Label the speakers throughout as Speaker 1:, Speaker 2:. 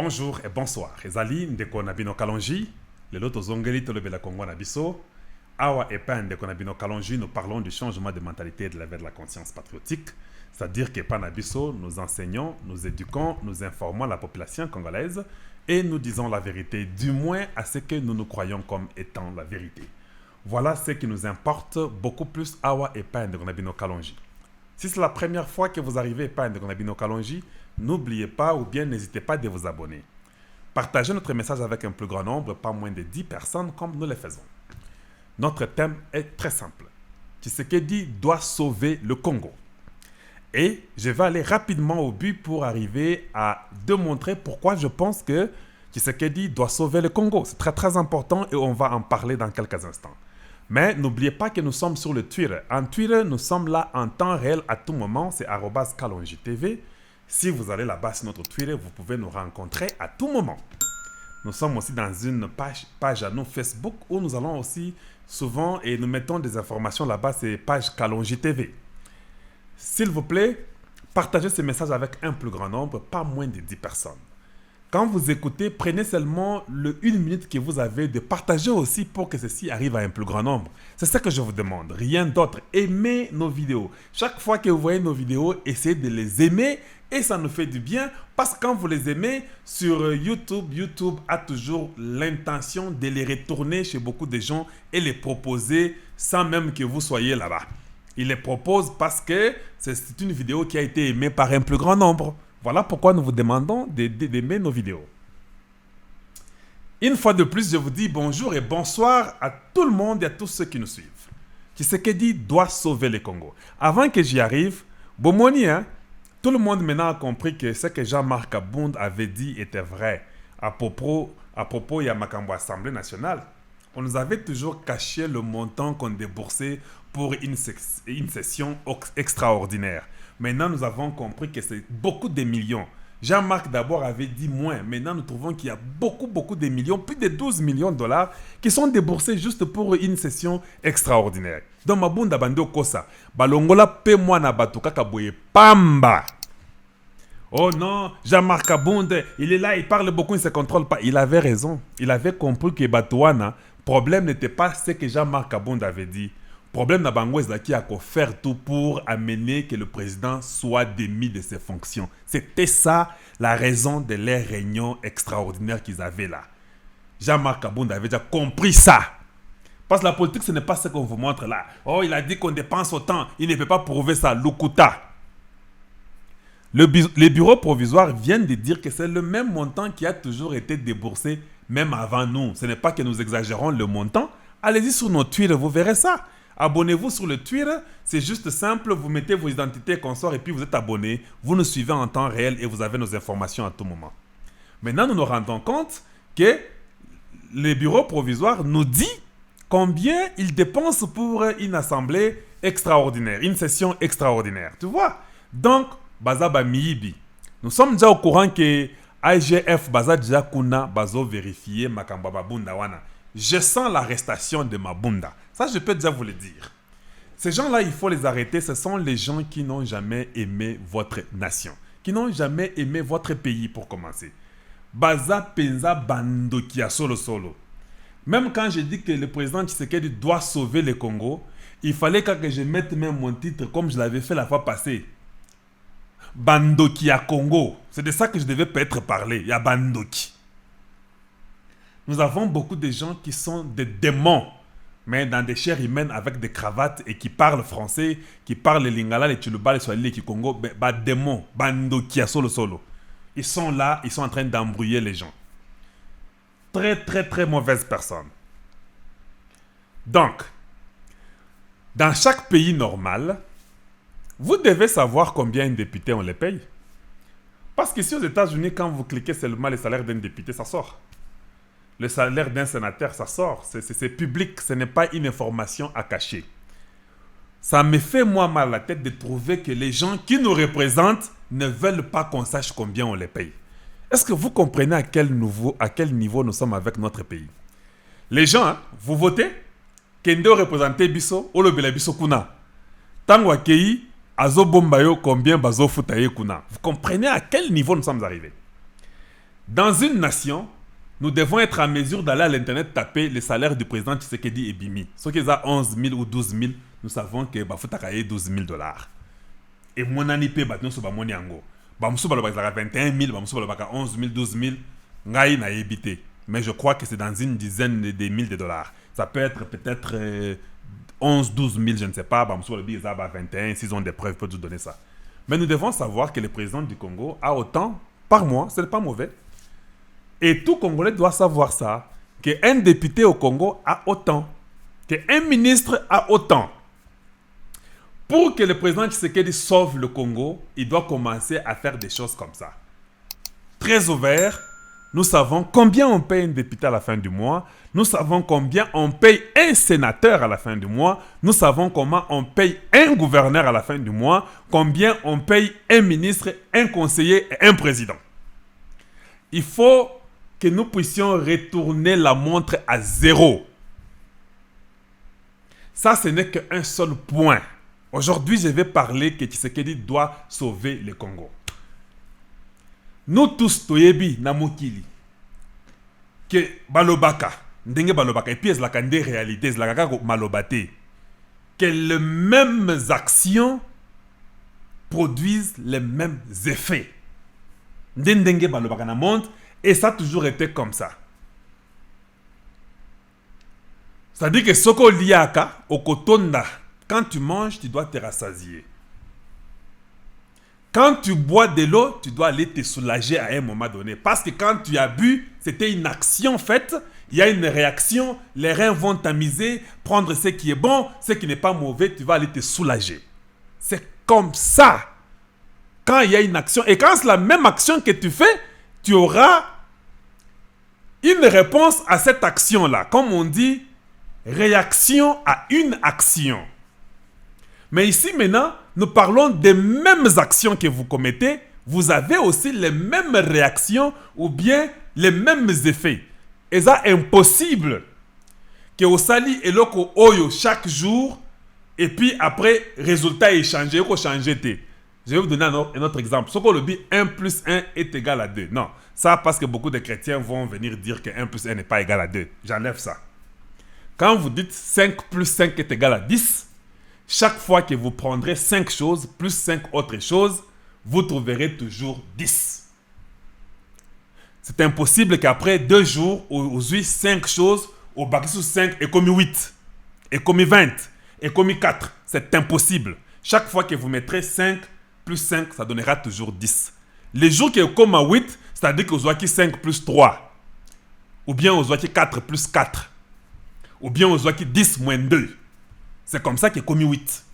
Speaker 1: Bonjour et bonsoir. Ezali ndeko na bino kalonji. Lelo tozongeli tolobela Kongo na biso. Awa epa ndeko na bino kalonji, nous parlons du changement de mentalité et de l'éveil de la conscience patriotique. C'est-à-dire que par Nabiso, nous enseignons, nous éduquons, nous informons la population congolaise et nous disons la vérité, du moins à ce que nous nous croyons comme étant la vérité. Voilà ce qui nous importe beaucoup plus Awa epa ndeko na bino kalonji. Si c'est la première fois que vous arrivez à Ndeko Kalonji, n'oubliez pas ou bien n'hésitez pas de vous abonner. Partagez notre message avec un plus grand nombre, pas moins de 10 personnes comme nous le faisons. Notre thème est très simple. Tshisekedi doit sauver le Congo. Et je vais aller rapidement au but pour arriver à démontrer pourquoi je pense que Tshisekedi doit sauver le Congo. C'est très très important et on va en parler dans quelques instants. Mais n'oubliez pas que nous sommes sur le Twitter. En Twitter, nous sommes là en temps réel à tout moment. C'est @kalonji-tv. Si vous allez là-bas sur notre Twitter, vous pouvez nous rencontrer à tout moment. Nous sommes aussi dans une page à nous Facebook où nous allons aussi souvent et nous mettons des informations là-bas. C'est page Kalonji-tv. S'il vous plaît, partagez ce message avec un plus grand nombre, pas moins de 10 personnes. Quand vous écoutez, prenez seulement le 1 minute que vous avez de partager aussi pour que ceci arrive à un plus grand nombre. C'est ça que je vous demande, rien d'autre. Aimez nos vidéos. Chaque fois que vous voyez nos vidéos, essayez de les aimer et ça nous fait du bien parce que quand vous les aimez sur YouTube, YouTube a toujours l'intention de les retourner chez beaucoup de gens et les proposer sans même que vous soyez là-bas. Il les propose parce que c'est une vidéo qui a été aimée par un plus grand nombre. Voilà pourquoi nous vous demandons d'aimer nos vidéos. Une fois de plus, je vous dis bonjour et bonsoir à tout le monde et à tous ceux qui nous suivent. Tshisekedi doit sauver le Congo. Avant que j'y arrive, Bomoni, tout le monde maintenant a compris que ce que Jean-Marc Abound avait dit était vrai à propos de Makambo Assemblée nationale. On nous avait toujours caché le montant qu'on déboursait pour une session extraordinaire. Maintenant, nous avons compris que c'est beaucoup de millions. Jean-Marc d'abord avait dit moins. Maintenant, nous trouvons qu'il y a beaucoup de millions, plus de 12 millions de dollars qui sont déboursés juste pour une session extraordinaire. Donc, Mabunda Bando Kosa, Balongola paie-moi na batuka kaboye pamba. Oh non, Jean-Marc Abound, il est là, il parle beaucoup, il ne se contrôle pas. Il avait raison. Il avait compris que Batouana, problème n'était pas ce que Jean-Marc Abound avait dit. Problème na bango qui a faire tout pour amener que le président soit démis de ses fonctions. C'était ça la raison de leur réunion extraordinaire qu'ils avaient là. Jean-Marc Abound avait déjà compris ça. Parce que la politique, ce n'est pas ce qu'on vous montre là. Oh, il a dit qu'on dépense autant. Il ne peut pas prouver ça. Lukuta. Les bureaux provisoires viennent de dire que c'est le même montant qui a toujours été déboursé, même avant nous. Ce n'est pas que nous exagérons le montant. Allez-y sur nos Twitter, vous verrez ça. Abonnez-vous sur le Twitter, c'est juste simple, vous mettez vos identités consorts et puis vous êtes abonné, vous nous suivez en temps réel et vous avez nos informations à tout moment. Maintenant, nous nous rendons compte que les bureaux provisoires nous disent combien ils dépensent pour une assemblée extraordinaire, une session extraordinaire. Tu vois? Donc, Bazaba Miibi, nous sommes déjà au courant que IGF Baza déjà kuna bazo vérifier Makamba Babunda wana. Je sens l'arrestation de Mabunda. Ça, je peux déjà vous le dire. Ces gens-là, il faut les arrêter. Ce sont les gens qui n'ont jamais aimé votre nation. Qui n'ont jamais aimé votre pays, pour commencer. Baza Penza Bandokia solo solo. Même quand je dis que le président Tshisekedi doit sauver le Congo, il fallait que je mette même mon titre comme je l'avais fait la fois passée. Bandokia Congo. C'est de ça que je devais peut-être parler. Il y a Bandoki. Nous avons beaucoup de gens qui sont des démons, mais dans des chairs humaines avec des cravates et qui parlent français, qui parlent le lingala, le tshuluba, le swahili, le kikongo, bah démons, bandokia solo solo. Ils sont là, ils sont en train d'embrouiller les gens. Très mauvaise personne. Donc, dans chaque pays normal, vous devez savoir combien un député on les paye. Parce qu'ici aux États-Unis, quand vous cliquez seulement le salaire d'un député, ça sort. Le salaire d'un sénateur, ça sort. C'est public, ce n'est pas une information à cacher. Ça me fait moi mal à la tête de trouver que les gens qui nous représentent ne veulent pas qu'on sache combien on les paye. Est-ce que vous comprenez à quel niveau nous sommes avec notre pays? Les gens, vous votez, Kendo représente Bisso, Olobela Bisso Kuna. Tango Akei, Azo Bombayo, combien Bazo Futaye Kuna. Vous comprenez à quel niveau nous sommes arrivés? Dans une nation, nous devons être en mesure d'aller à l'internet taper le salaire du président Tshisekedi et Bimi. Ceux qui ont 11 000 ou 12 000, nous savons que faut tailler 12 000 $. Et mon année paie battu sur mon yango. Bamsou balobaka 21 000, bamsou balobaka 11 000, 12 000. Ngai na évité. Mais je crois que c'est dans une dizaine de mille de dollars. Ça peut être peut-être 11, 12 000, je ne sais pas. Bamsou balobaka 21, s'ils ont des preuves, ils peuvent nous donner ça. Mais nous devons savoir que le président du Congo a autant par mois, ce n'est pas mauvais. Et tout Congolais doit savoir ça, qu'un député au Congo a autant, qu'un ministre a autant. Pour que le président Tshisekedi sauve le Congo, il doit commencer à faire des choses comme ça. Très ouvert, nous savons combien on paye un député à la fin du mois, nous savons combien on paye un sénateur à la fin du mois, nous savons comment on paye un gouverneur à la fin du mois, combien on paye un ministre, un conseiller et un président. Il faut que nous puissions retourner la montre à zéro. Ça, ce n'est qu'un seul point. Aujourd'hui, je vais parler que Tshisekedi doit sauver le Congo. Nous tous, Toyebi, Namokili, que Balobaka, Ndenge Balobaka, et puis c'est la réalité, c'est la Malobate, que les mêmes actions produisent les mêmes effets. Ndenge Balobaka na montre. Et ça a toujours été comme ça. C'est-à-dire que Soko Liaka, au Kotonda, quand tu manges, tu dois te rassasier. Quand tu bois de l'eau, tu dois aller te soulager à un moment donné. Parce que quand tu as bu, c'était une action faite, il y a une réaction, les reins vont tamiser, prendre ce qui est bon, ce qui n'est pas mauvais, tu vas aller te soulager. C'est comme ça. Quand il y a une action, et quand c'est la même action que tu fais, tu auras une réponse à cette action-là. Comme on dit, réaction à une action. Mais ici, maintenant, nous parlons des mêmes actions que vous commettez. Vous avez aussi les mêmes réactions ou bien les mêmes effets. Et ça, impossible que vous sali et loko oyo chaque jour et puis après, résultat est changé. Je vais vous donner un autre exemple. Ce qu'on le dit, 1 plus 1 est égal à 2. Non, ça parce que beaucoup de chrétiens vont venir dire que 1 plus 1 n'est pas égal à 2. J'enlève ça. Quand vous dites 5 plus 5 est égal à 10, chaque fois que vous prendrez 5 choses plus 5 autres choses, vous trouverez toujours 10. C'est impossible qu'après 2 jours, aux 5 choses, au bac sous 5 est comme 8, est comme 20, est comme 4. C'est impossible. Chaque fois que vous mettrez 5 plus 5, ça donnera toujours 10. Les jours qui est comme à 8, c'est-à-dire que vous avez 5 plus 3. Ou bien vous avez 4 plus 4. Ou bien vous avez 10 moins 2. C'est comme ça qu'il est comme 8.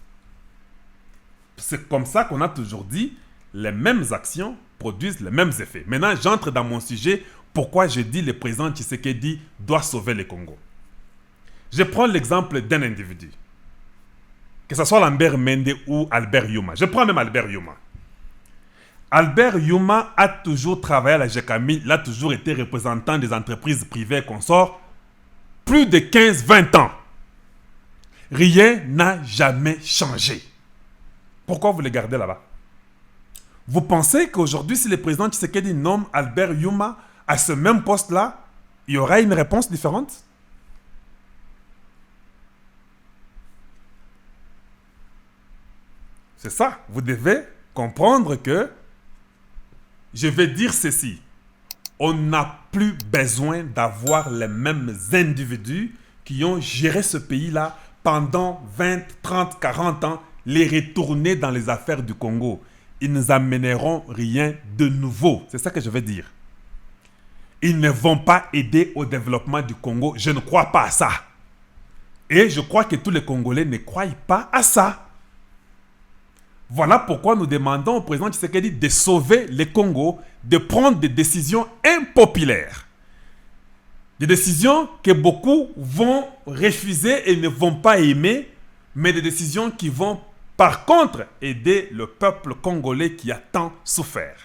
Speaker 1: C'est comme ça qu'on a toujours dit, les mêmes actions produisent les mêmes effets. Maintenant, j'entre dans mon sujet, pourquoi je dis le président Tshisekedi doit sauver le Congo. Je prends l'exemple d'un individu. Que ce soit Lambert Mende ou Albert Yuma. Je prends même Albert Yuma. Albert Yuma a toujours travaillé à la GECAMI, il a toujours été représentant des entreprises privées et consorts, plus de 15-20 ans. Rien n'a jamais changé. Pourquoi vous le gardez là-bas? Vous pensez qu'aujourd'hui, si le président Tshisekedi nomme Albert Yuma à ce même poste-là, il y aura une réponse différente? C'est ça. Vous devez comprendre que je vais dire ceci. On n'a plus besoin d'avoir les mêmes individus qui ont géré ce pays-là pendant 20, 30, 40 ans, les retourner dans les affaires du Congo. Ils ne nous amèneront rien de nouveau. C'est ça que je veux dire. Ils ne vont pas aider au développement du Congo. Je ne crois pas à ça. Et je crois que tous les Congolais ne croient pas à ça. Voilà pourquoi nous demandons au président Tshisekedi de sauver le Congo, de prendre des décisions impopulaires. Des décisions que beaucoup vont refuser et ne vont pas aimer, mais des décisions qui vont par contre aider le peuple congolais qui a tant souffert.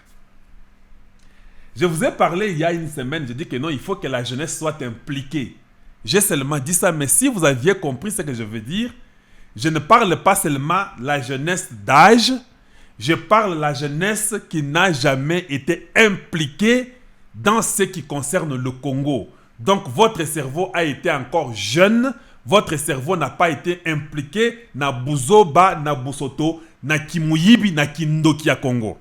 Speaker 1: Je vous ai parlé il y a une semaine, je dis que non, il faut que la jeunesse soit impliquée. J'ai seulement dit ça, mais si vous aviez compris ce que je veux dire, je ne parle pas seulement de la jeunesse d'âge, je parle de la jeunesse qui n'a jamais été impliquée dans ce qui concerne le Congo. Donc votre cerveau a été encore jeune, votre cerveau n'a pas été impliqué na Buzoba, na Busoto, na Kimuyibi, na Kindoki à Congo.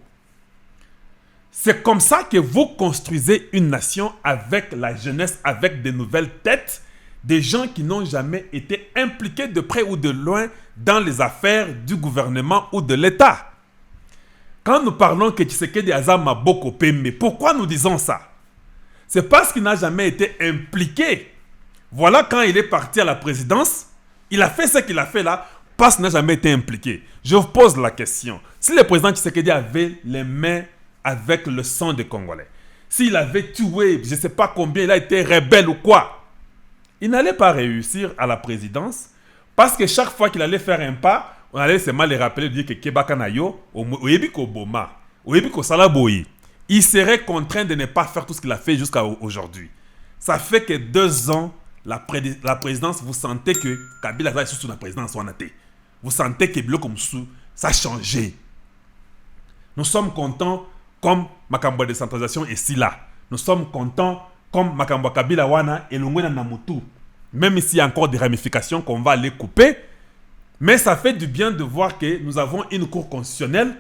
Speaker 1: C'est comme ça que vous construisez une nation avec la jeunesse, avec des nouvelles têtes, des gens qui n'ont jamais été impliqués de près ou de loin dans les affaires du gouvernement ou de l'État. Quand nous parlons que Tshisekedi Aza Maboko Pembe, pourquoi nous disons ça? C'est parce qu'il n'a jamais été impliqué. Voilà, quand il est parti à la présidence, il a fait ce qu'il a fait là, parce qu'il n'a jamais été impliqué. Je vous pose la question. Si le président Tshisekedi avait les mains avec le sang des Congolais, s'il avait tué, je ne sais pas combien, il a été rebelle ou quoi, il n'allait pas réussir à la présidence, parce que chaque fois qu'il allait faire un pas, on allait seulement les rappeler, dire que Kebakanayo, Oyebiko Boma, Oyebiko Salaboyi, il serait contraint de ne pas faire tout ce qu'il a fait jusqu'à aujourd'hui. Ça fait que 2 ans, la présidence, vous sentez que Kabila est sous la présidence. Vous sentez que Bilo comme sous, ça a changé. Nous sommes contents comme Makambo de décentralisation est si là. Nous sommes contents comme Makambo Kabila Wana et Lungwena Namutu. Même s'il y a encore des ramifications qu'on va les couper, mais ça fait du bien de voir que nous avons une cour constitutionnelle,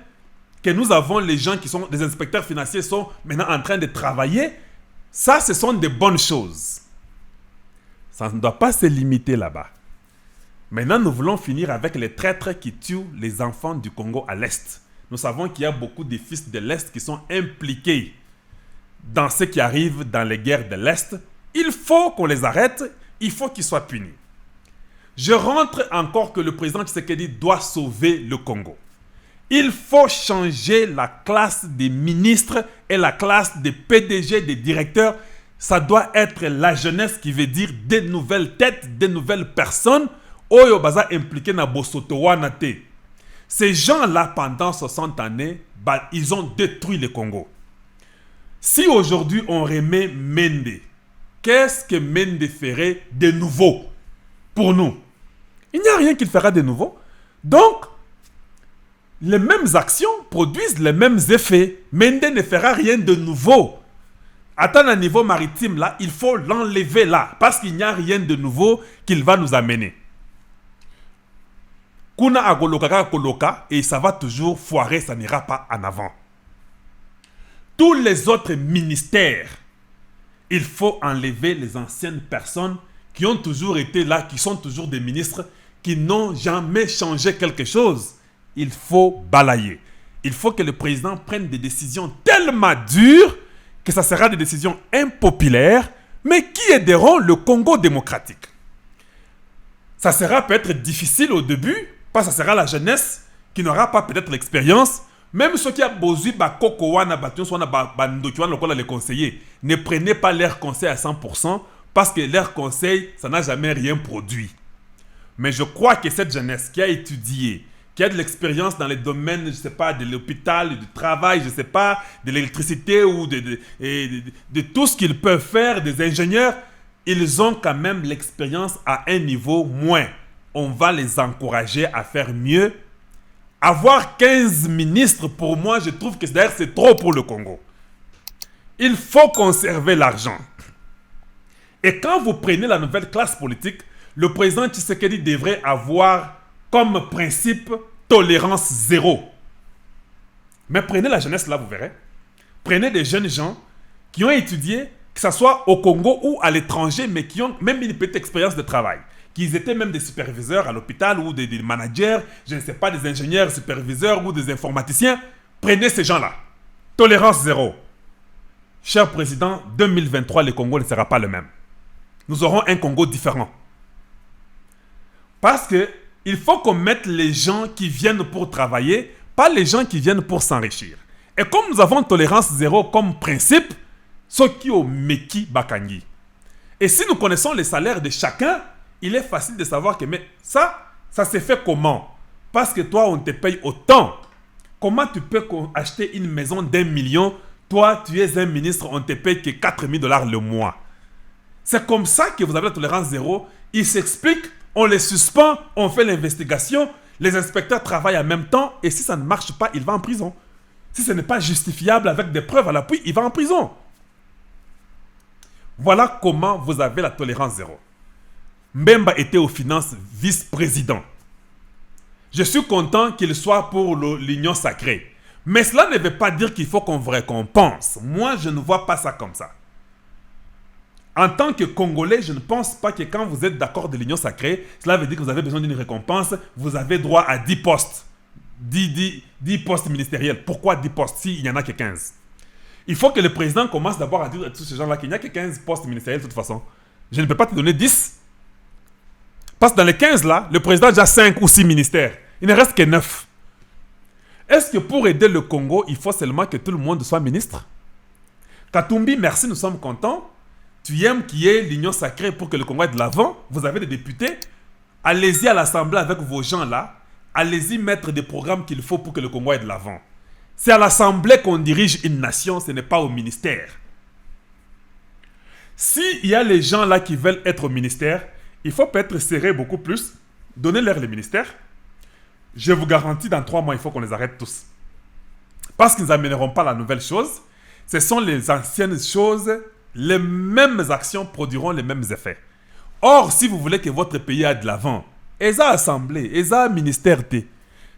Speaker 1: que nous avons les gens qui sont des inspecteurs financiers sont maintenant en train de travailler. Ça, ce sont des bonnes choses. Ça ne doit pas se limiter là-bas. Maintenant, nous voulons finir avec les traîtres qui tuent les enfants du Congo à l'Est. Nous savons qu'il y a beaucoup de fils de l'Est qui sont impliqués dans ce qui arrive dans les guerres de l'Est. Il faut qu'on les arrête, il faut qu'ils soient punis. Je rentre encore que le président Tshisekedi doit sauver le Congo. Il faut changer la classe des ministres et la classe des PDG, des directeurs. Ça doit être la jeunesse qui veut dire des nouvelles têtes, des nouvelles personnes. Oyo baza impliqué na bosoto wana te. Ces gens-là, pendant 60 années, ils ont détruit le Congo. Si aujourd'hui on remet Mende, qu'est-ce que Mende ferait de nouveau pour nous? Il n'y a rien qu'il fera de nouveau. Donc, les mêmes actions produisent les mêmes effets. Mende ne fera rien de nouveau. À niveau maritime, là, il faut l'enlever là, parce qu'il n'y a rien de nouveau qu'il va nous amener. Kuna agoloka koloka, et ça va toujours foirer, ça n'ira pas en avant. Tous les autres ministères, il faut enlever les anciennes personnes qui ont toujours été là, qui sont toujours des ministres, qui n'ont jamais changé quelque chose. Il faut balayer. Il faut que le président prenne des décisions tellement dures que ça sera des décisions impopulaires, mais qui aideront le Congo démocratique. Ça sera peut-être difficile au début, parce que ça sera la jeunesse qui n'aura pas peut-être l'expérience. Même ceux qui ont besoin de les conseiller, ne prenez pas leurs conseils à 100%, parce que leurs conseils, ça n'a jamais rien produit. Mais je crois que cette jeunesse qui a étudié, qui a de l'expérience dans les domaines, je ne sais pas, de l'hôpital, du travail, je ne sais pas, de l'électricité ou de tout ce qu'ils peuvent faire, des ingénieurs, ils ont quand même l'expérience à un niveau moins. On va les encourager à faire mieux. Avoir 15 ministres, pour moi, je trouve que d'ailleurs c'est trop pour le Congo. Il faut conserver l'argent. Et quand vous prenez la nouvelle classe politique, le président Tshisekedi devrait avoir comme principe tolérance zéro. Mais prenez la jeunesse là, vous verrez. Prenez des jeunes gens qui ont étudié, que ce soit au Congo ou à l'étranger, mais qui ont même une petite expérience de travail. Qu'ils étaient même des superviseurs à l'hôpital ou des managers, je ne sais pas, des ingénieurs superviseurs ou des informaticiens. Prenez ces gens-là. Tolérance zéro. Cher président, 2023, le Congo ne sera pas le même. Nous aurons un Congo différent. Parce que il faut qu'on mette les gens qui viennent pour travailler, pas les gens qui viennent pour s'enrichir. Et comme nous avons tolérance zéro comme principe, ce qui au Meki Bakangi. Et si nous connaissons les salaires de chacun, il est facile de savoir que mais ça se fait comment? Parce que toi, on te paye autant. Comment tu peux acheter une maison d'1 million? Toi, tu es un ministre, on te paye que $4,000 le mois. C'est comme ça que vous avez la tolérance zéro. Il s'explique. On les suspend, on fait l'investigation, les inspecteurs travaillent en même temps, et si ça ne marche pas, il va en prison. Si ce n'est pas justifiable avec des preuves à l'appui, il va en prison. Voilà comment vous avez la tolérance zéro. Mbemba était aux finances vice-président. Je suis content qu'il soit pour l'union sacrée. Mais cela ne veut pas dire qu'il faut qu'on vous récompense. Moi, je ne vois pas ça comme ça. En tant que Congolais, je ne pense pas que quand vous êtes d'accord de l'union sacrée, cela veut dire que vous avez besoin d'une récompense. Vous avez droit à 10 postes. 10 postes ministériels. Pourquoi 10 postes s'il n'y en a que 15? Il faut que le président commence d'abord à dire à tous ces gens-là qu'il n'y a que 15 postes ministériels de toute façon. Je ne peux pas te donner 10. Parce que dans les 15 là, le président a déjà 5 ou 6 ministères. Il ne reste que 9. Est-ce que pour aider le Congo, il faut seulement que tout le monde soit ministre? Katumbi, merci, nous sommes contents. Tu aimes qu'il y ait l'union sacrée pour que le Congo aille de l'avant. Vous avez des députés. Allez-y à l'Assemblée avec vos gens là. Allez-y mettre des programmes qu'il faut pour que le Congo aille de l'avant. C'est à l'Assemblée qu'on dirige une nation, ce n'est pas au ministère. S'il y a les gens là qui veulent être au ministère, il faut peut-être serrer beaucoup plus, donner-leur les ministères. Je vous garantis, dans 3 mois, il faut qu'on les arrête tous. Parce qu'ils n'amèneront pas la nouvelle chose. Ce sont les anciennes choses. Les mêmes actions produiront les mêmes effets. Or, si vous voulez que votre pays aille de l'avant, ils ont assemblée, ils ont ministère T.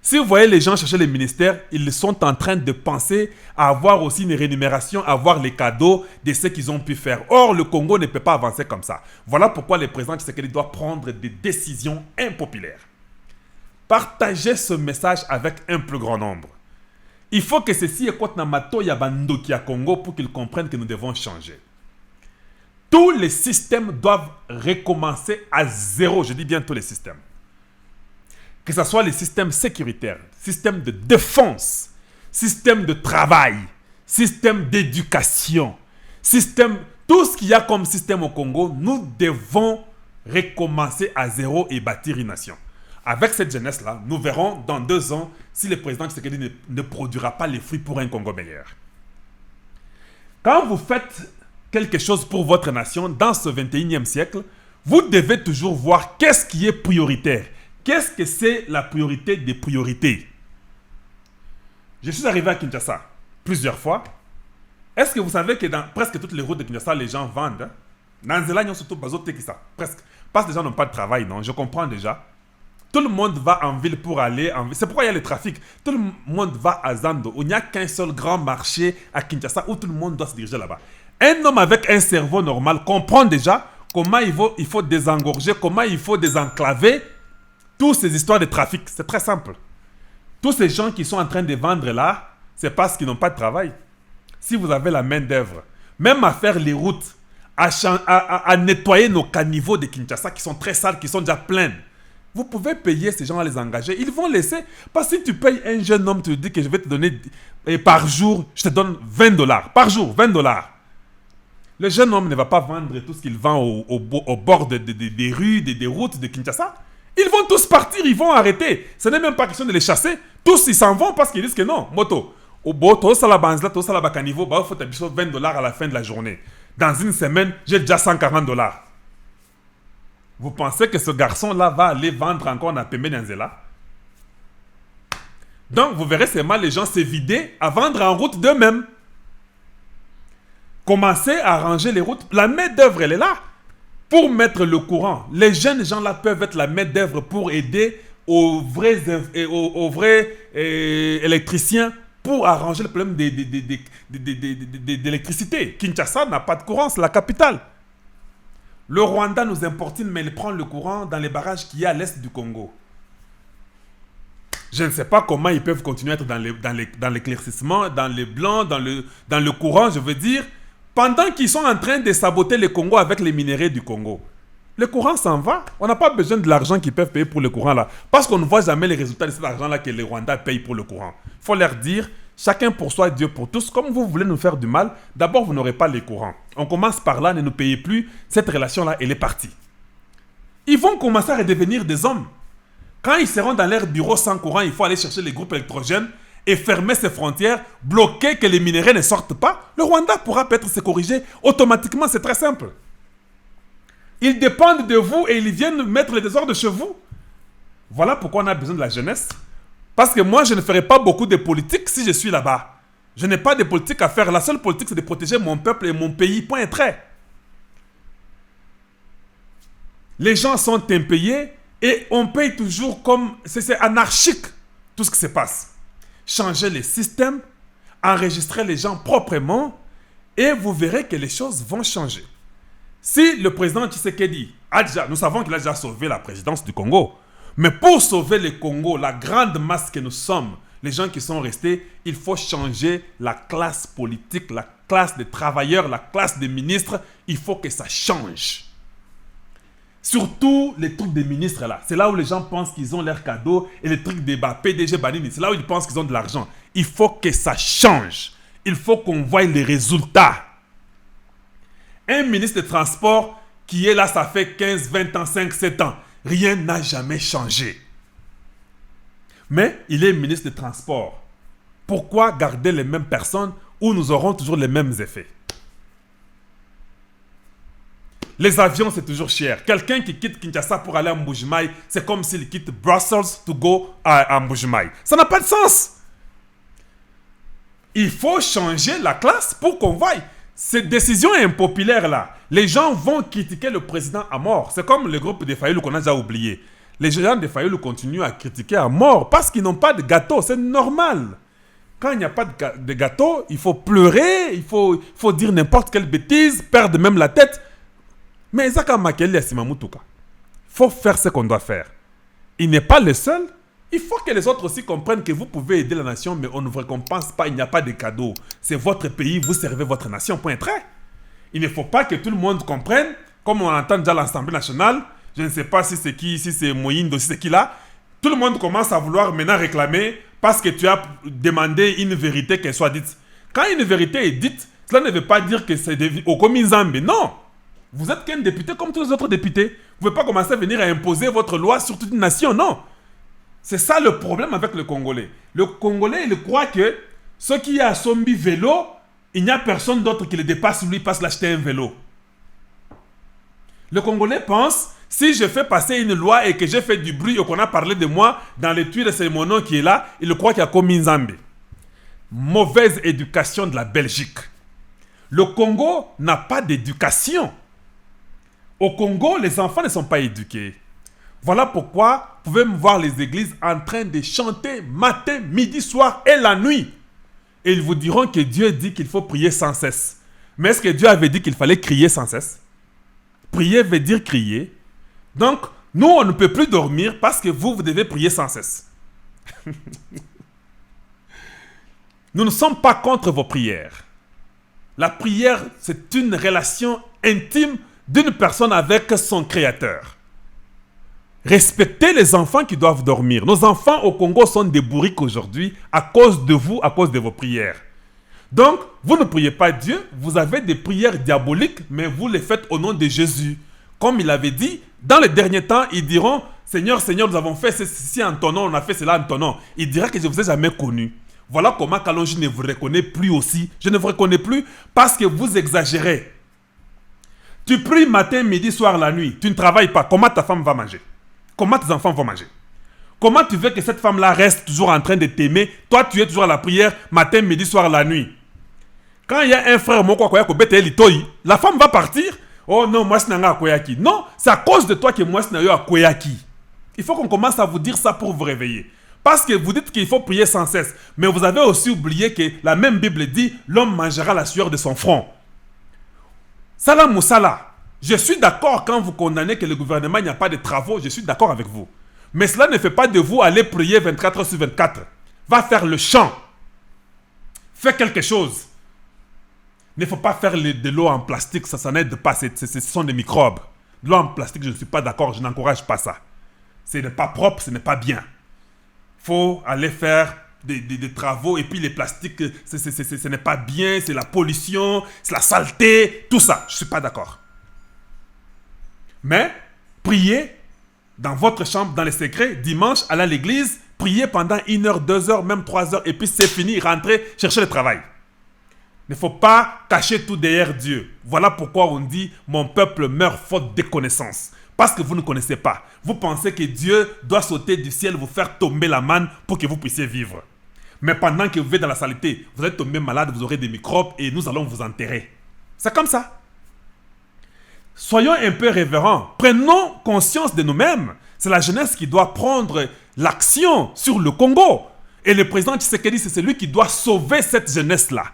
Speaker 1: Si vous voyez les gens chercher les ministères, ils sont en train de penser à avoir aussi une rémunération, à avoir les cadeaux de ce qu'ils ont pu faire. Or, le Congo ne peut pas avancer comme ça. Voilà pourquoi le président Tshisekedi doit prendre des décisions impopulaires. Partagez ce message avec un plus grand nombre. Il faut que ceci écoute Namato Yabandoki à Congo pour qu'ils comprennent que nous devons changer. Tous les systèmes doivent recommencer à zéro. Je dis bien tous les systèmes. Que ce soit les systèmes sécuritaires, systèmes de défense, systèmes de travail, systèmes d'éducation, tout ce qu'il y a comme système au Congo, nous devons recommencer à zéro et bâtir une nation. Avec cette jeunesse-là, nous verrons dans 2 ans si le président Tshisekedi ne produira pas les fruits pour un Congo meilleur. Quand vous faites quelque chose pour votre nation dans ce 21e siècle, vous devez toujours voir qu'est-ce qui est prioritaire. Qu'est-ce que c'est la priorité des priorités? Je suis arrivé à Kinshasa plusieurs fois. Est-ce que vous savez que dans presque toutes les routes de Kinshasa, les gens vendent? Dans Zéla, ils ont surtout bazoté qui ça. Presque. Parce que les gens n'ont pas de travail, non? Je comprends déjà. Tout le monde va en ville pour aller en ville. C'est pourquoi il y a le trafic. Tout le monde va à Zando. Il n'y a qu'un seul grand marché à Kinshasa où tout le monde doit se diriger là-bas. Un homme avec un cerveau normal comprend déjà comment il faut désengorger, comment il faut désenclaver toutes ces histoires de trafic. C'est très simple. Tous ces gens qui sont en train de vendre là, c'est parce qu'ils n'ont pas de travail. Si vous avez la main d'œuvre, même à faire les routes, à nettoyer nos caniveaux de Kinshasa qui sont très sales, qui sont déjà pleins, vous pouvez payer ces gens à les engager. Ils vont laisser. Parce que si tu payes un jeune homme, tu lui dis que je vais te donner par jour, je te donne $20. Par jour, $20. Le jeune homme ne va pas vendre tout ce qu'il vend au bord des rues, des routes de Kinshasa. Ils vont tous partir, ils vont arrêter. Ce n'est même pas question de les chasser. Tous, ils s'en vont parce qu'ils disent que non. Moto, au beau, tout ça la banzla, tout ça la bacaniveau, il faut t'habiller $20 à la fin de la journée. Dans une semaine, j'ai déjà $140. Vous pensez que ce garçon-là va aller vendre encore dans Pembe Nyanzela? Donc, vous verrez seulement les gens se vider à vendre en route d'eux-mêmes. Commencez à arranger les routes. La main-d'œuvre, elle est là. Pour mettre le courant, les jeunes gens là peuvent être la main-d'œuvre pour aider aux vrais électriciens pour arranger le problème d'électricité. Kinshasa n'a pas de courant, c'est la capitale. Le Rwanda nous importune, mais il prend le courant dans les barrages qu'il y a à l'est du Congo. Je ne sais pas comment ils peuvent continuer à être dans l'éclaircissement, dans les blancs, dans le courant, je veux dire. Pendant qu'ils sont en train de saboter le Congo avec les minéraux du Congo. Le courant s'en va. On n'a pas besoin de l'argent qu'ils peuvent payer pour le courant là. Parce qu'on ne voit jamais les résultats de cet argent là que les Rwandais payent pour le courant. Il faut leur dire, chacun pour soi, Dieu pour tous. Comme vous voulez nous faire du mal, d'abord vous n'aurez pas les courants. On commence par là, ne nous payez plus. Cette relation là, elle est partie. Ils vont commencer à redevenir des hommes. Quand ils seront dans leur bureau sans courant, il faut aller chercher les groupes électrogènes et fermer ses frontières, bloquer que les minéraux ne sortent pas, le Rwanda pourra peut-être se corriger automatiquement, c'est très simple. Ils dépendent de vous et ils viennent mettre le désordre chez vous. Voilà pourquoi on a besoin de la jeunesse. Parce que moi, je ne ferai pas beaucoup de politique si je suis là-bas. Je n'ai pas de politique à faire. La seule politique, c'est de protéger mon peuple et mon pays, point et trait. Les gens sont impayés et on paye toujours comme... C'est anarchique tout ce qui se passe. Changer les systèmes, enregistrer les gens proprement et vous verrez que les choses vont changer. Si le président Tshisekedi a déjà... Nous savons qu'il a déjà sauvé la présidence du Congo. Mais pour sauver le Congo, la grande masse que nous sommes, les gens qui sont restés, il faut changer la classe politique, la classe des travailleurs, la classe des ministres. Il faut que ça change. Surtout les trucs des ministres là. C'est là où les gens pensent qu'ils ont leurs cadeaux et les trucs des PDG Banini. C'est là où ils pensent qu'ils ont de l'argent. Il faut que ça change. Il faut qu'on voie les résultats. Un ministre des Transports qui est là, ça fait 15, 20 ans, 5, 7 ans. Rien n'a jamais changé. Mais il est ministre des Transports. Pourquoi garder les mêmes personnes où nous aurons toujours les mêmes effets? Les avions, c'est toujours cher. Quelqu'un qui quitte Kinshasa pour aller à Mbujimaï, c'est comme s'il quitte Brussels to go à Mbujimaï. Ça n'a pas de sens. Il faut changer la classe pour qu'on voie. Cette décision impopulaire là, les gens vont critiquer le président à mort. C'est comme le groupe des Fayoulou qu'on a déjà oublié. Les gens des Fayoulou continuent à critiquer à mort parce qu'ils n'ont pas de gâteau. C'est normal. Quand il n'y a pas de gâteau, il faut pleurer, il faut dire n'importe quelle bêtise, perdre même la tête. Mais Zaka Makeli a Simamoutuka. Il faut faire ce qu'on doit faire. Il n'est pas le seul. Il faut que les autres aussi comprennent que vous pouvez aider la nation, mais on ne vous récompense pas, il n'y a pas de cadeau. C'est votre pays, vous servez votre nation, point trait. Il ne faut pas que tout le monde comprenne, comme on entend déjà l'Assemblée nationale, je ne sais pas si c'est qui, si c'est Moïndo, si c'est qui là, tout le monde commence à vouloir maintenant réclamer parce que tu as demandé une vérité qu'elle soit dite. Quand une vérité est dite, cela ne veut pas dire que c'est au commis Zambé, non. Vous êtes qu'un député comme tous les autres députés. Vous ne pouvez pas commencer à venir à imposer votre loi sur toute une nation, non. C'est ça le problème avec le Congolais. Le Congolais, il croit que ce qui est à Sombi vélo, il n'y a personne d'autre qui le dépasse, lui passe l'acheter un vélo. Le Congolais pense, si je fais passer une loi et que j'ai fait du bruit et qu'on a parlé de moi dans les tuiles, c'est mon nom qui est là, il croit qu'il y a commis Nzambe. Mauvaise éducation de la Belgique. Le Congo n'a pas d'éducation. Au Congo, les enfants ne sont pas éduqués. Voilà pourquoi vous pouvez me voir les églises en train de chanter matin, midi, soir et la nuit. Et ils vous diront que Dieu dit qu'il faut prier sans cesse. Mais est-ce que Dieu avait dit qu'il fallait crier sans cesse? Prier veut dire crier. Donc, nous, on ne peut plus dormir parce que vous devez prier sans cesse. Nous ne sommes pas contre vos prières. La prière, c'est une relation intime d'une personne avec son créateur. Respectez les enfants qui doivent dormir. Nos enfants au Congo sont des bourriques aujourd'hui à cause de vous, à cause de vos prières. Donc, vous ne priez pas Dieu, vous avez des prières diaboliques, mais vous les faites au nom de Jésus. Comme il avait dit, dans les derniers temps, ils diront, Seigneur, Seigneur, nous avons fait ceci en ton nom, on a fait cela en ton nom. Il dira que je ne vous ai jamais connu. Voilà comment Kalonji ne vous reconnaît plus aussi. Je ne vous reconnais plus parce que vous exagérez. Tu pries matin, midi, soir, la nuit. Tu ne travailles pas. Comment ta femme va manger? Comment tes enfants vont manger? Comment tu veux que cette femme-là reste toujours en train de t'aimer? Toi, tu es toujours à la prière matin, midi, soir, la nuit. Quand il y a un frère, la femme va partir. Oh non, moi, c'est un Koyaki. Non, c'est à cause de toi que moi, c'est un Koyaki. Il faut qu'on commence à vous dire ça pour vous réveiller. Parce que vous dites qu'il faut prier sans cesse. Mais vous avez aussi oublié que la même Bible dit l'homme mangera la sueur de son front. Salam Moussala, je suis d'accord quand vous condamnez que le gouvernement n'y a pas de travaux, je suis d'accord avec vous. Mais cela ne fait pas de vous aller prier 24 heures sur 24. Va faire le champ. Fais quelque chose. Il ne faut pas faire de l'eau en plastique, ça n'aide pas, ce sont des microbes. De l'eau en plastique, je ne suis pas d'accord, je n'encourage pas ça. Ce n'est pas propre, ce n'est pas bien. Il faut aller faire des travaux et puis les plastiques, ce n'est pas bien, c'est la pollution, c'est la saleté, tout ça. Je ne suis pas d'accord. Mais, priez dans votre chambre, dans les secrets, dimanche, aller à l'église, priez pendant 1 heure, 2 heures, même 3 heures, et puis c'est fini, rentrez, cherchez le travail. Il ne faut pas cacher tout derrière Dieu. Voilà pourquoi on dit « Mon peuple meurt faute de connaissance ». Parce que vous ne connaissez pas. Vous pensez que Dieu doit sauter du ciel, vous faire tomber la manne pour que vous puissiez vivre. Mais pendant que vous vivez dans la saleté, vous allez tomber malade, vous aurez des microbes et nous allons vous enterrer. C'est comme ça. Soyons un peu révérents. Prenons conscience de nous-mêmes. C'est la jeunesse qui doit prendre l'action sur le Congo. Et le président Tshisekedi, c'est celui qui doit sauver cette jeunesse-là.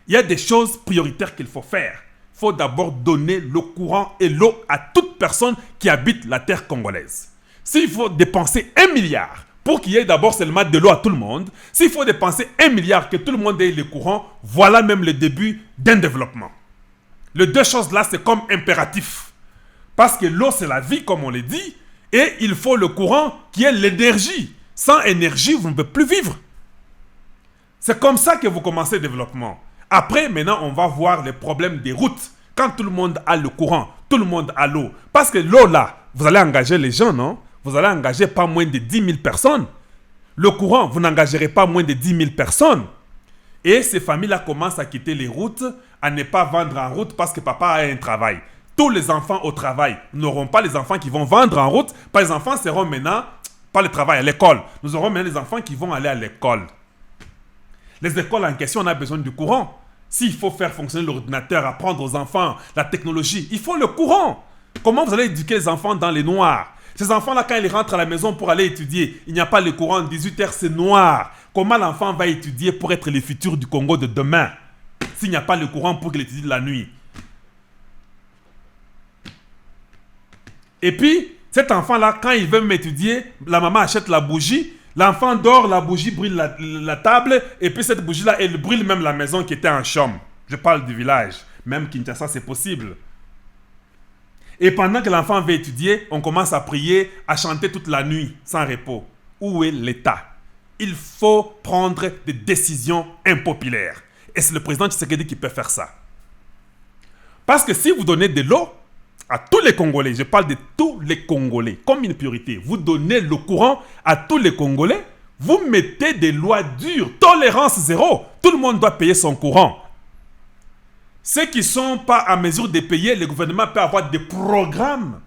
Speaker 1: Il y a des choses prioritaires qu'il faut faire. Il faut d'abord donner le courant et l'eau à toute personne qui habite la terre congolaise. S'il faut dépenser 1 milliard pour qu'il y ait d'abord seulement de l'eau à tout le monde, s'il faut dépenser 1 milliard que tout le monde ait le courant, voilà même le début d'un développement. Les deux choses-là, c'est comme impératif. Parce que l'eau, c'est la vie, comme on l'a dit, et il faut le courant qui est l'énergie. Sans énergie, vous ne pouvez plus vivre. C'est comme ça que vous commencez le développement. Après, maintenant, on va voir les problèmes des routes. Quand tout le monde a le courant, tout le monde a l'eau. Parce que l'eau, là, vous allez engager les gens, non? Vous allez engager pas moins de 10 000 personnes. Le courant, vous n'engagerez pas moins de 10 000 personnes. Et ces familles-là commencent à quitter les routes, à ne pas vendre en route parce que papa a un travail. Tous les enfants au travail n'auront pas les enfants qui vont vendre en route. Pas les enfants seront maintenant, pas le travail, à l'école. Nous aurons maintenant les enfants qui vont aller à l'école. Les écoles en question, on a besoin du courant. S'il faut faire fonctionner l'ordinateur, apprendre aux enfants la technologie, il faut le courant. Comment vous allez éduquer les enfants dans les noirs? Ces enfants-là, quand ils rentrent à la maison pour aller étudier, il n'y a pas le courant, 18h, c'est noir. Comment l'enfant va étudier pour être le futur du Congo de demain s'il n'y a pas le courant pour qu'il étudie la nuit? Et puis, cet enfant-là, quand il veut m'étudier, la maman achète la bougie, l'enfant dort, la bougie brûle la table, et puis cette bougie-là, elle brûle même la maison qui était en chambre. Je parle du village. Même Kinshasa, c'est possible. Et pendant que l'enfant veut étudier, on commence à prier, à chanter toute la nuit, sans repos. Où est l'État? Il faut prendre des décisions impopulaires. Et c'est le président Tshisekedi qui peut faire ça. Parce que si vous donnez de l'eau à tous les Congolais, je parle de tous les Congolais, comme une priorité, vous donnez le courant à tous les Congolais, vous mettez des lois dures, tolérance zéro. Tout le monde doit payer son courant. Ceux qui ne sont pas à mesure de payer, le gouvernement peut avoir des programmes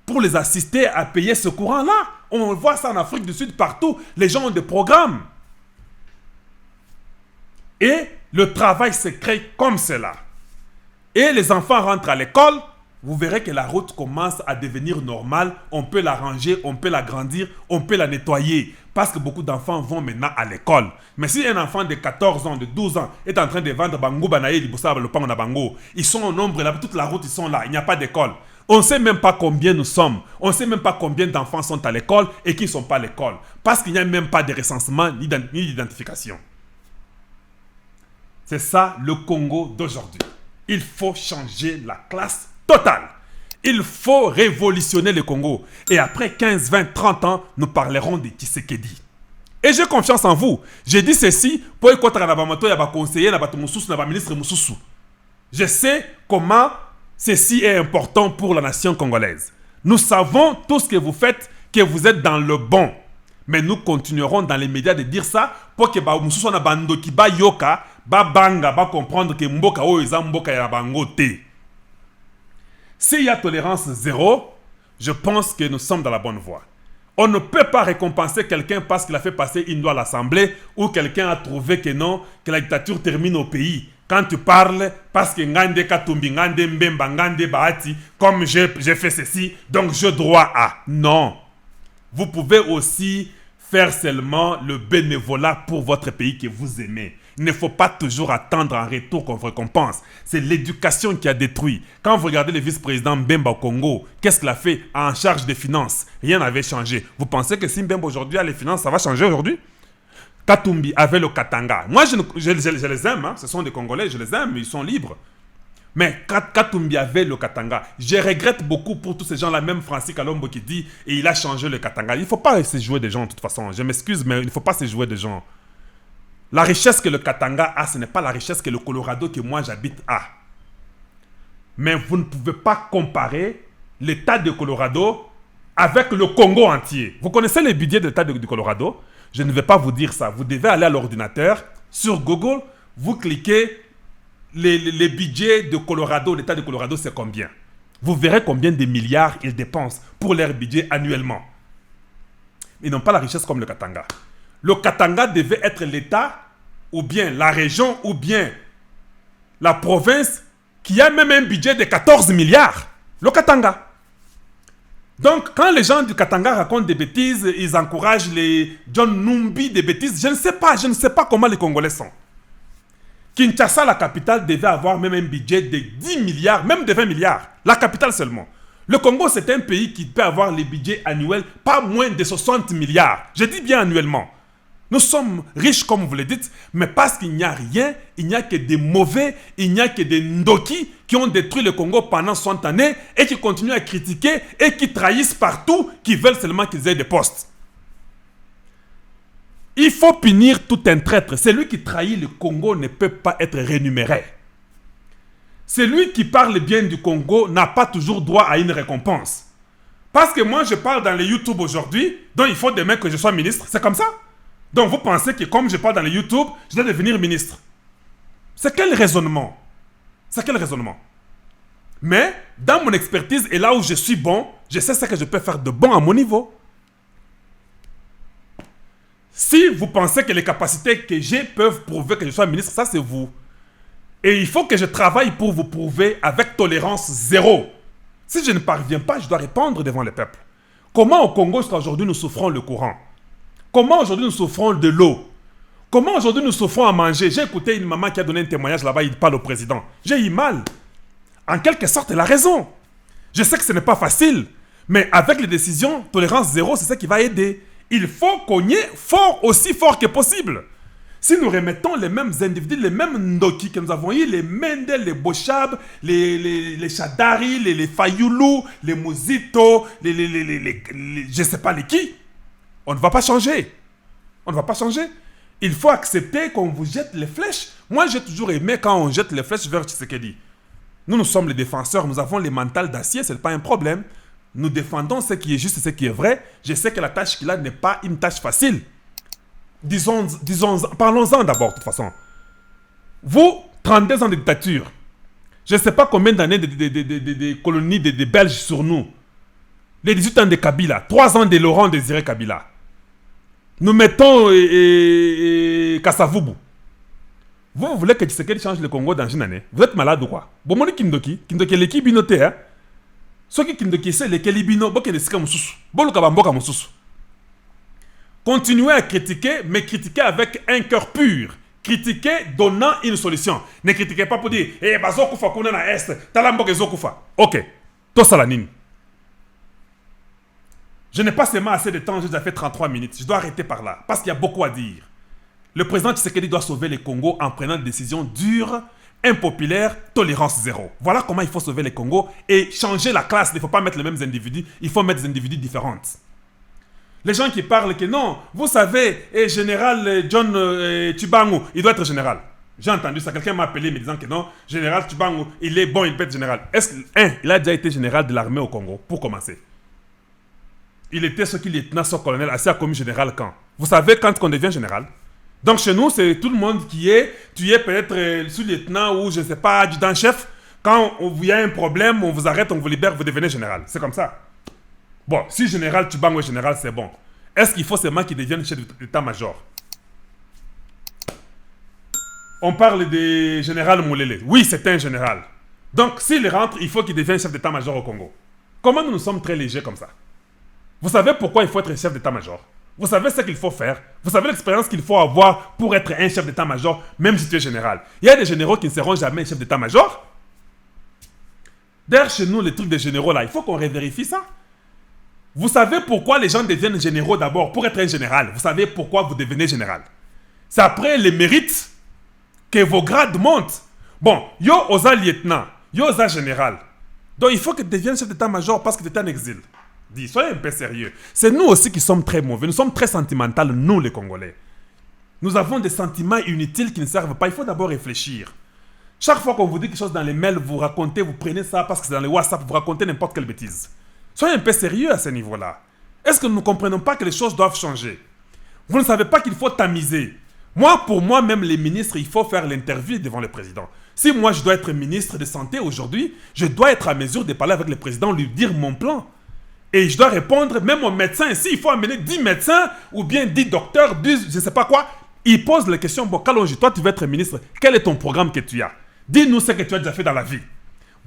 Speaker 1: pour les assister à payer ce courant-là. On voit ça en Afrique du Sud partout. Les gens ont des programmes. Et le travail se crée comme cela. Et les enfants rentrent à l'école. Vous verrez que la route commence à devenir normale. On peut la ranger, on peut la grandir, on peut la nettoyer. Parce que beaucoup d'enfants vont maintenant à l'école. Mais si un enfant de 14 ans, de 12 ans est en train de vendre Bango, Banaye, Libosa, le Pango, Bango, ils sont au nombre, là, toute la route, ils sont là. Il n'y a pas d'école. On ne sait même pas combien nous sommes. On ne sait même pas combien d'enfants sont à l'école et qui ne sont pas à l'école. Parce qu'il n'y a même pas de recensement ni d'identification. C'est ça le Congo d'aujourd'hui. Il faut changer la classe totale. Il faut révolutionner le Congo. Et après 15, 20, 30 ans, nous parlerons de Tshisekedi. Et j'ai confiance en vous. J'ai dit ceci pour écouter la conseiller, la ministre Moussoussou. Je sais comment ceci est important pour la nation congolaise. Nous savons tout ce que vous faites, que vous êtes dans le bon. Mais nous continuerons dans les médias de dire ça pour que Moussoussou na bando ki ba yoka, ba banga, ba comprendre que mboka o eza mboka ya bango te. S'il y a tolérance zéro, je pense que nous sommes dans la bonne voie. On ne peut pas récompenser quelqu'un parce qu'il a fait passer une loi à l'Assemblée ou quelqu'un a trouvé que non, que la dictature termine au pays. Quand tu parles, parce que Ngande Katumbi, Ngande Mbemba, Ngande Bahati, comme j'ai fait ceci, donc je dois à. Non. Vous pouvez aussi faire seulement le bénévolat pour votre pays que vous aimez. Il ne faut pas toujours attendre un retour qu'on récompense. C'est l'éducation qui a détruit. Quand vous regardez le vice-président Mbemba au Congo, qu'est-ce qu'il a fait en charge des finances? Rien n'avait changé. Vous pensez que si Mbemba aujourd'hui a les finances, ça va changer aujourd'hui? Katumbi avait le Katanga. Moi, je les aime. Hein. Ce sont des Congolais, je les aime. Ils sont libres. Mais Katumbi avait le Katanga. Je regrette beaucoup pour tous ces gens-là, même Francis Kalombo qui dit et il a changé le Katanga. Il ne faut pas se jouer des gens de toute façon. Je m'excuse, mais il ne faut pas se jouer des gens. La richesse que le Katanga a, ce n'est pas la richesse que le Colorado que moi j'habite a. Mais vous ne pouvez pas comparer l'état de Colorado avec le Congo entier. Vous connaissez les budgets de l'état du Colorado? Je ne vais pas vous dire ça. Vous devez aller à l'ordinateur, sur Google, vous cliquez les budgets de Colorado, l'état de Colorado, c'est combien? Vous verrez combien de milliards ils dépensent pour leur budget annuellement. Ils n'ont pas la richesse comme le Katanga. Le Katanga devait être l'État, ou bien la région, ou bien la province qui a même un budget de 14 milliards. Le Katanga. Donc, quand les gens du Katanga racontent des bêtises, ils encouragent les John Numbi des bêtises. Je ne sais pas comment les Congolais sont. Kinshasa, la capitale, devait avoir même un budget de 10 milliards, même de 20 milliards. La capitale seulement. Le Congo, c'est un pays qui peut avoir les budgets annuels pas moins de 60 milliards. Je dis bien annuellement. Nous sommes riches, comme vous le dites, mais parce qu'il n'y a rien, il n'y a que des mauvais, il n'y a que des ndoki qui ont détruit le Congo pendant 60 années et qui continuent à critiquer et qui trahissent partout, qui veulent seulement qu'ils aient des postes. Il faut punir tout un traître. Celui qui trahit le Congo ne peut pas être rémunéré. Celui qui parle bien du Congo n'a pas toujours droit à une récompense. Parce que moi, je parle dans les YouTube aujourd'hui, donc il faut demain que je sois ministre. C'est comme ça. Donc vous pensez que comme je parle dans les YouTube, je dois devenir ministre. C'est quel raisonnement? C'est quel raisonnement? Mais dans mon expertise et là où je suis bon, je sais ce que je peux faire de bon à mon niveau. Si vous pensez que les capacités que j'ai peuvent prouver que je sois ministre, ça c'est vous. Et il faut que je travaille pour vous prouver avec tolérance zéro. Si je ne parviens pas, je dois répondre devant le peuple. Comment au Congo jusqu'à aujourd'hui nous souffrons le courant? Comment aujourd'hui nous souffrons de l'eau? Comment aujourd'hui nous souffrons à manger? J'ai écouté une maman qui a donné un témoignage là-bas, il parle au président. J'ai eu mal. En quelque sorte, elle a raison. Je sais que ce n'est pas facile, mais avec les décisions, tolérance zéro, c'est ça qui va aider. Il faut cogner fort, aussi fort que possible. Si nous remettons les mêmes individus, les mêmes Ndoki que nous avons eu, les Mendel, les Bochab, les Chadari, les Fayoulou, les Muzito, je ne sais pas les qui, on ne va pas changer. On ne va pas changer. Il faut accepter qu'on vous jette les flèches. Moi, j'ai toujours aimé quand on jette les flèches vers Tshisekedi. Nous sommes les défenseurs, nous avons les mentales d'acier, ce n'est pas un problème. Nous défendons ce qui est juste et ce qui est vrai. Je sais que la tâche qu'il a n'est pas une tâche facile. Parlons-en d'abord, de toute façon. Vous, 32 ans de dictature, je ne sais pas combien d'années de colonies de Belges sur nous. Les 18 ans de Kabila, 3 ans de Laurent Désiré Kabila. Nous mettons Kassavubu. Vous voulez que Tshisekedi change le Congo dans une année? Vous êtes malade ou quoi? Bomoni Kindoki, Kindoki l'équipe binoté, hein? Ce qui Kindoki c'est les Kelibino, Boke de Sika Moussous, Bolo Kabamboka Moussous. Continuez à critiquer, mais critiquez avec un cœur pur. Critiquez donnant une solution. Ne critiquez pas pour dire eh, Bazokufa Kuna na Est, Talamboke Zokufa. Ok, tout ça la nine. Je n'ai pas seulement assez de temps, j'ai déjà fait 33 minutes. Je dois arrêter par là, parce qu'il y a beaucoup à dire. Le président Tshisekedi doit sauver le Congo en prenant des décisions dures, impopulaires, tolérance zéro. Voilà comment il faut sauver le Congo et changer la classe. Il ne faut pas mettre les mêmes individus, il faut mettre des individus différents. Les gens qui parlent que non, vous savez, général John Tshibangou, il doit être général. J'ai entendu ça, quelqu'un m'a appelé me disant que non, général Tshibangou, il est bon, il peut être général. Est-ce il a déjà été général de l'armée au Congo, pour commencer. Il était ce qu'il lieutenant, ce colonel, assez à commis général quand? Vous savez quand on devient général? Donc chez nous, c'est tout le monde qui est, tu es peut-être sous-lieutenant ou je ne sais pas, adjudant-chef. Quand il y a un problème, on vous arrête, on vous libère, vous devenez général. C'est comme ça. Bon, si général Tshibangou est général, c'est bon. Est-ce qu'il faut seulement qu'il devienne chef d'état-major? On parle de général Moulele. Oui, c'est un général. Donc s'il rentre, il faut qu'il devienne chef d'état-major au Congo. Comment nous sommes très légers comme ça? Vous savez pourquoi il faut être chef d'état-major? Vous savez ce qu'il faut faire? Vous savez l'expérience qu'il faut avoir pour être un chef d'état-major, même si tu es général? Il y a des généraux qui ne seront jamais chef d'état-major. D'ailleurs, chez nous, les trucs des généraux là, il faut qu'on revérifie ça. Vous savez pourquoi les gens deviennent généraux d'abord? Pour être un général. Vous savez pourquoi vous devenez général? C'est après les mérites que vos grades montent. Bon, yo osa lieutenant, yo osa général. Donc il faut que tu deviennes chef d'état-major parce que tu es en exil. Dis, soyez un peu sérieux. C'est nous aussi qui sommes très mauvais. Nous sommes très sentimentaux, nous les Congolais. Nous avons des sentiments inutiles qui ne servent pas. Il faut d'abord réfléchir. Chaque fois qu'on vous dit quelque chose dans les mails, vous racontez, vous prenez ça parce que c'est dans les WhatsApp, vous racontez n'importe quelle bêtise. Soyez un peu sérieux à ce niveau-là. Est-ce que nous ne comprenons pas que les choses doivent changer? Vous ne savez pas qu'il faut tamiser. Moi, pour moi, même les ministres, il faut faire l'interview devant le président. Si moi, je dois être ministre de Santé aujourd'hui, je dois être à mesure de parler avec le président, lui dire mon plan. Et je dois répondre, même aux médecins, s'il faut amener 10 médecins ou bien 10 docteurs, 10 je ne sais pas quoi, il pose la question, bon, Kalonji, toi tu veux être ministre, quel est ton programme que tu as? Dis-nous ce que tu as déjà fait dans la vie.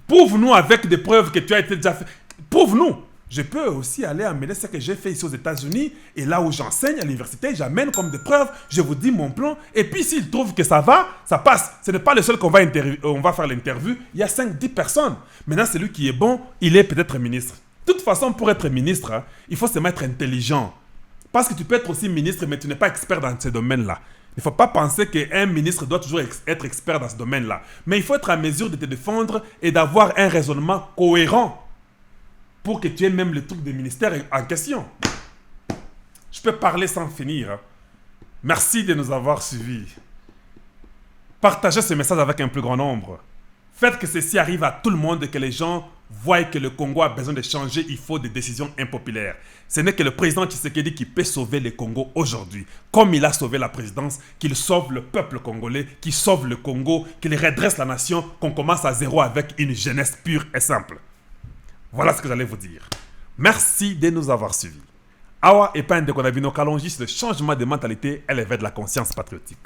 Speaker 1: Prouve-nous avec des preuves que tu as été déjà fait. Prouve-nous. Je peux aussi aller amener ce que j'ai fait ici aux États-Unis et là où j'enseigne à l'université, j'amène comme des preuves, je vous dis mon plan. Et puis s'ils trouvent que ça va, ça passe. Ce n'est pas le seul qu'on va, on va faire l'interview. Il y a 5-10 personnes. Maintenant, celui qui est bon, il est peut-être ministre. De toute façon, pour être ministre, hein, il faut se mettre intelligent. Parce que tu peux être aussi ministre, mais tu n'es pas expert dans ce domaine-là. Il ne faut pas penser qu'un ministre doit toujours être expert dans ce domaine-là. Mais il faut être en mesure de te défendre et d'avoir un raisonnement cohérent pour que tu aies même le truc des ministères en question. Je peux parler sans finir. Hein. Merci de nous avoir suivis. Partagez ce message avec un plus grand nombre. Faites que ceci arrive à tout le monde et que les gens voient que le Congo a besoin de changer, il faut des décisions impopulaires. Ce n'est que le président Tshisekedi qui peut sauver le Congo aujourd'hui. Comme il a sauvé la présidence, qu'il sauve le peuple congolais, qu'il sauve le Congo, qu'il redresse la nation, qu'on commence à zéro avec une jeunesse pure et simple. Voilà ce que j'allais vous dire. Merci de nous avoir suivis. Awa et Pende Konabino Kalonji, c'est le changement de mentalité et l'éveil de la conscience patriotique.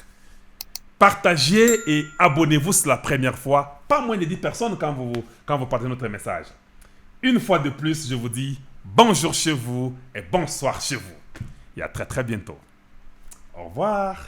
Speaker 1: Partagez et abonnez-vous, c'est la première fois. Pas moins de 10 personnes quand vous partagez notre message. Une fois de plus, je vous dis bonjour chez vous et bonsoir chez vous. Et à très très bientôt. Au revoir.